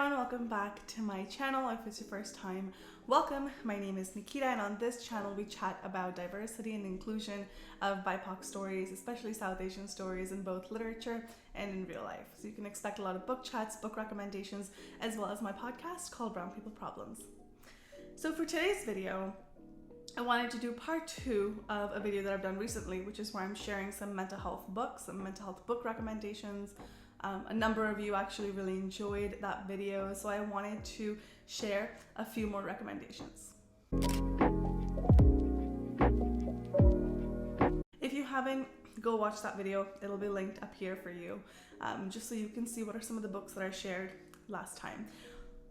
everyone, welcome back to my channel. If it's your first time, welcome. My name is Nikita, and on this channel we chat about diversity and inclusion of BIPOC stories, especially South Asian stories in both literature and in real life. So you can expect a lot of book chats, book recommendations, as well as my podcast called Brown People Problems. So for today's video, I wanted to do part 2 of a video that I've done recently, which is where I'm sharing some mental health books, some mental health book recommendations. A number of you actually really enjoyed that video, so I wanted to share a few more recommendations. If you haven't, go watch that video. It'll be linked up here for you, just so you can see what are some of the books that I shared last time.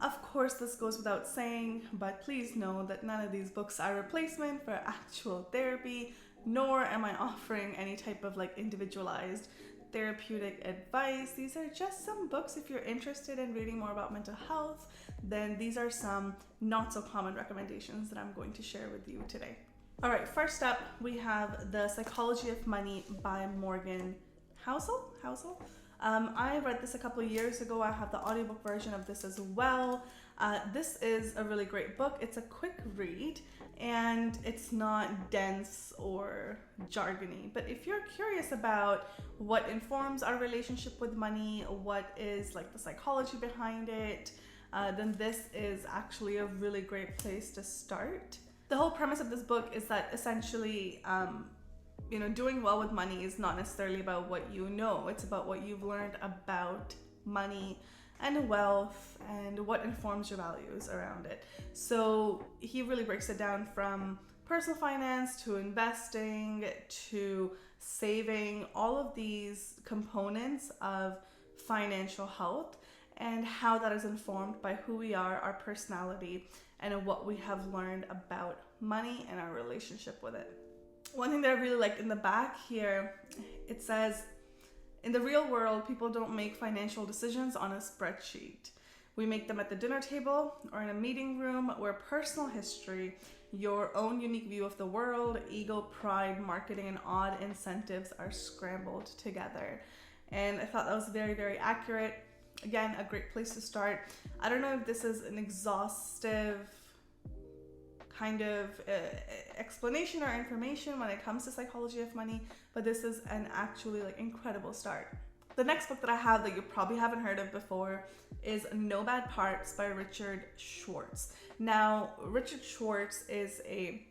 Of course, this goes without saying, but please know that none of these books are a replacement for actual therapy, nor am I offering any type of individualized therapeutic advice. These are just some books. If you're interested in reading more about mental health, then these are some not so common recommendations that I'm going to share with you today. All right, first up, we have The Psychology of Money by Morgan Housel. I read this a couple of years ago. I have the audiobook version of this as well. This is a really great book. It's a quick read and it's not dense or jargony. But if you're curious about what informs our relationship with money, what is the psychology behind it, then this is actually a really great place to start. The whole premise of this book is that essentially, doing well with money is not necessarily about what you know. It's about what you've learned about money and wealth and what informs your values around it. So he really breaks it down from personal finance to investing to saving, all of these components of financial health and how that is informed by who we are, our personality, and what we have learned about money and our relationship with it. One thing that I really liked in the back here, it says, in the real world, people don't make financial decisions on a spreadsheet. We make them at the dinner table or in a meeting room where personal history, your own unique view of the world, ego, pride, marketing, and odd incentives are scrambled together. And I thought that was very, very accurate. Again, a great place to start. I don't know if this is an exhaustive kind of explanation or information when it comes to psychology of money, but this is an actually incredible start. The next book that I have that you probably haven't heard of before is No Bad Parts by Richard Schwartz. Now, Richard Schwartz is a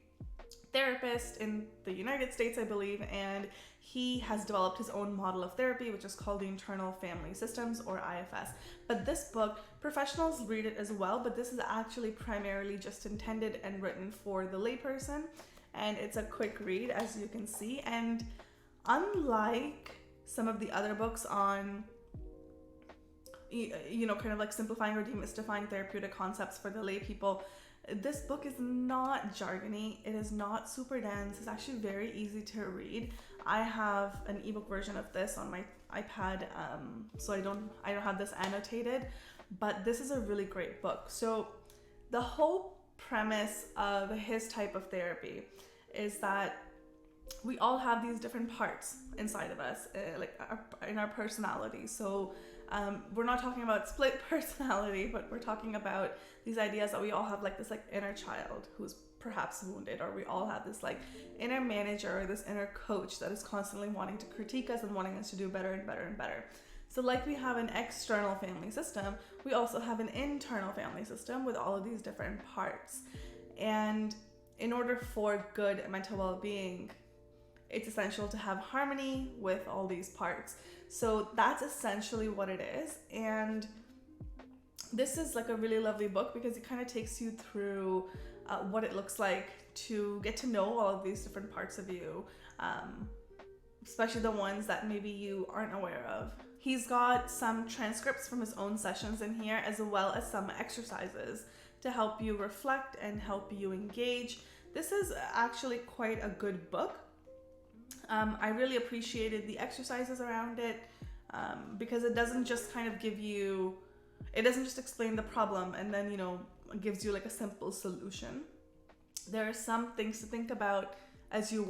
therapist in the United States, I believe, and he has developed his own model of therapy, which is called the Internal Family Systems, or IFS. But this book, professionals read it as well, but this is actually primarily just intended and written for the layperson, and it's a quick read, as you can see. And unlike some of the other books on simplifying or demystifying therapeutic concepts for the lay people, this book is not jargony. It is not super dense. It's actually very easy to read. I have an ebook version of this on my iPad, so I don't have this annotated, but this is a really great book. So the whole premise of his type of therapy is that we all have these different parts inside of us, in our personality. So we're not talking about split personality, but we're talking about these ideas that we all have this inner child who's perhaps wounded, or we all have this inner manager or this inner coach that is constantly wanting to critique us and wanting us to do better and better and better. So we have an external family system, we also have an internal family system with all of these different parts. And in order for good mental well-being, it's essential to have harmony with all these parts. So that's essentially what it is. And this is a really lovely book because it kind of takes you through what it looks like to get to know all of these different parts of you, especially the ones that maybe you aren't aware of. He's got some transcripts from his own sessions in here, as well as some exercises to help you reflect and help you engage. This is actually quite a good book. I really appreciated the exercises around it because it doesn't just it doesn't just explain the problem and then, gives you a simple solution. There are some things to think about as you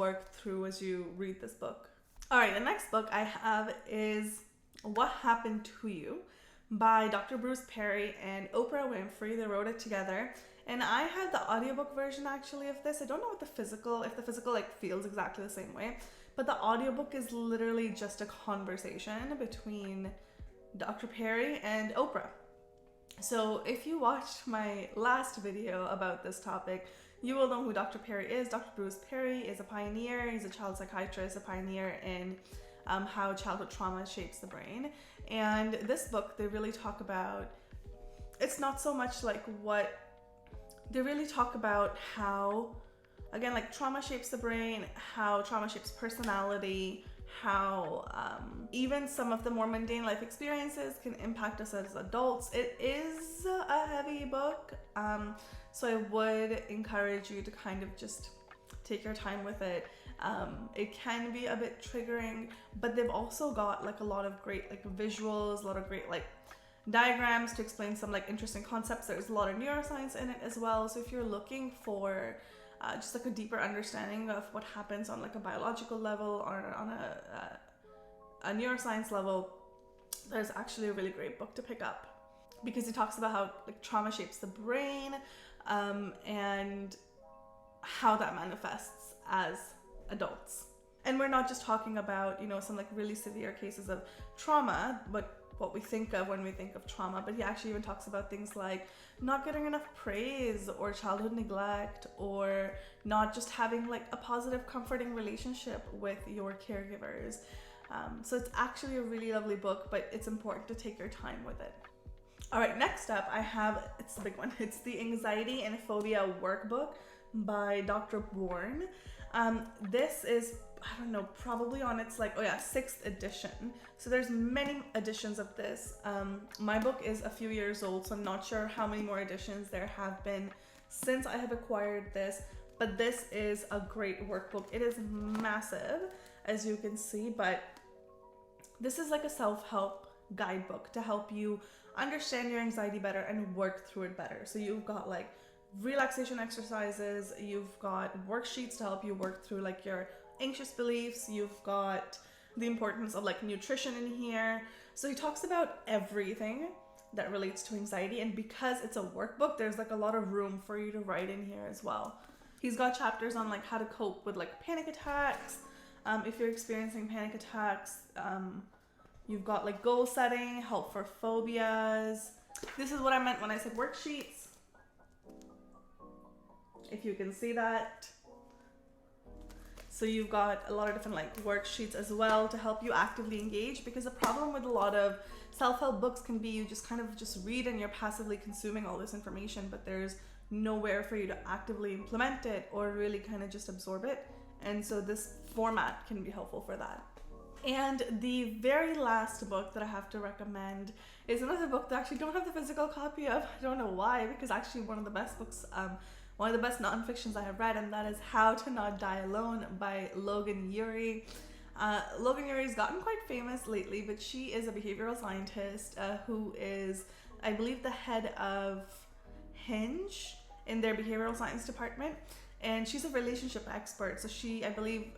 read this book. All right, the next book I have is What Happened to You by Dr. Bruce Perry and Oprah Winfrey. They wrote it together. And I had the audiobook version actually of this. I don't know what if the physical like feels exactly the same way, but the audiobook is literally just a conversation between Dr. Perry and Oprah. So if you watched my last video about this topic, you will know who Dr. Perry is. Dr. Bruce Perry is a pioneer. He's a child psychiatrist, a pioneer in how childhood trauma shapes the brain. And this book, they really talk about, it's not so much like what, they really talk about how, again, like trauma shapes the brain, how trauma shapes personality, how even some of the more mundane life experiences can impact us as adults. It is a heavy book, so I would encourage you to kind of just take your time with it. It can be a bit triggering, but they've also got like a lot of great like visuals, a lot of great like diagrams to explain some like interesting concepts. There's a lot of neuroscience in it as well. So if you're looking for just like a deeper understanding of what happens on like a biological level or on a neuroscience level, there's actually a really great book to pick up, because it talks about how like trauma shapes the brain and how that manifests as adults. And we're not just talking about, you know, some like really severe cases of trauma, but what we think of when we think of trauma, but he actually even talks about things like not getting enough praise or childhood neglect, or not just having like a positive, comforting relationship with your caregivers. So it's actually a really lovely book, but it's important to take your time with it. All right, next up I have, it's the big one. It's the Anxiety and Phobia Workbook by Dr. Bourne. This is, I don't know, probably on its like, 6th edition. So there's many editions of this. My book is a few years old, so I'm not sure how many more editions there have been since I have acquired this, but this is a great workbook. It is massive, as you can see, but this is like a self-help guidebook to help you understand your anxiety better and work through it better. So you've got like relaxation exercises, you've got worksheets to help you work through like your anxious beliefs, you've got the importance of like nutrition in here. So he talks about everything that relates to anxiety, and because it's a workbook, there's like a lot of room for you to write in here as well. He's got chapters on like how to cope with like panic attacks. If you're experiencing panic attacks, you've got like goal setting, help for phobias. This is what I meant when I said worksheets. If you can see that. So you've got a lot of different like worksheets as well to help you actively engage, because the problem with a lot of self-help books can be you just kind of just read and you're passively consuming all this information, but there's nowhere for you to actively implement it or really kind of just absorb it. And so this format can be helpful for that. And the very last book that I have to recommend is another book that I actually don't have the physical copy of. I don't know why, because actually one of the best books, one of the best non-fictions I have read, and that is How to Not Die Alone by Logan Ury. Logan Ury's gotten quite famous lately, but she is a behavioral scientist who is, I believe, the head of Hinge in their behavioral science department. And she's a relationship expert. So she, I believe,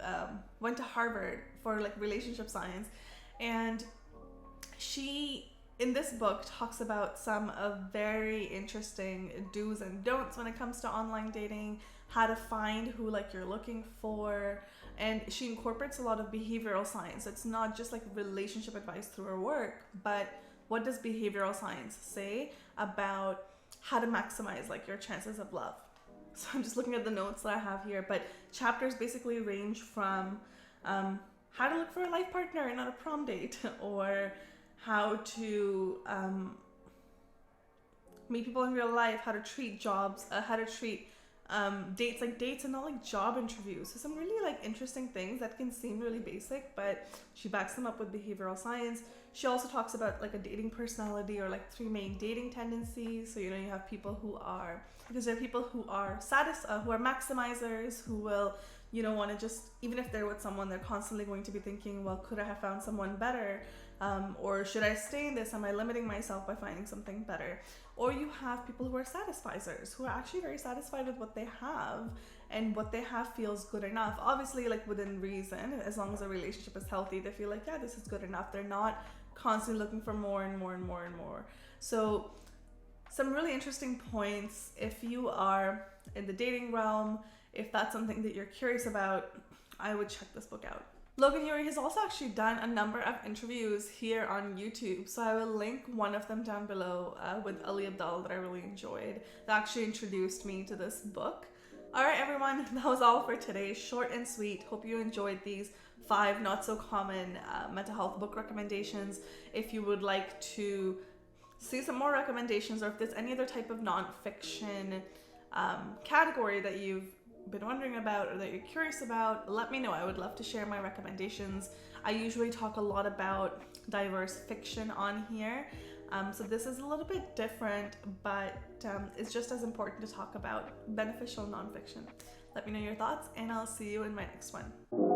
went to Harvard for like relationship science. And she, in this book, talks about some of very interesting do's and don'ts when it comes to online dating, how to find who like you're looking for. And she incorporates a lot of behavioral science. It's not just like relationship advice through her work, but what does behavioral science say about how to maximize like your chances of love? So I'm just looking at the notes that I have here, but chapters basically range from how to look for a life partner and not a prom date, or how to meet people in real life, how to treat jobs, how to treat dates like dates and not like job interviews. So some really like interesting things that can seem really basic, but she backs them up with behavioral science. She also talks about like a dating personality, or like 3 main dating tendencies. So, you know, you have people who are, because there are people who are who are maximizers, who will, you know, want to just, even if they're with someone, they're constantly going to be thinking, well, could I have found someone better? Or should I stay in this? Am I limiting myself by finding something better? Or you have people who are satisficers, who are actually very satisfied with what they have, and what they have feels good enough. Obviously, like within reason, as long as the relationship is healthy, they feel like, yeah, this is good enough. They're not constantly looking for more and more and more and more. So some really interesting points if you are in the dating realm, if that's something that you're curious about, I would check this book out. Logan Ury has also actually done a number of interviews here on YouTube, so I will link one of them down below with Ali Abdal that I really enjoyed, that actually introduced me to this book. Alright everyone, that was all for today. Short and sweet. Hope you enjoyed these 5 not so common mental health book recommendations. If you would like to see some more recommendations, or if there's any other type of non-fiction category that you've been wondering about or that you're curious about, let me know. I would love to share my recommendations. I usually talk a lot about diverse fiction on here, so this is a little bit different, but it's just as important to talk about beneficial nonfiction. Let me know your thoughts, and I'll see you in my next one.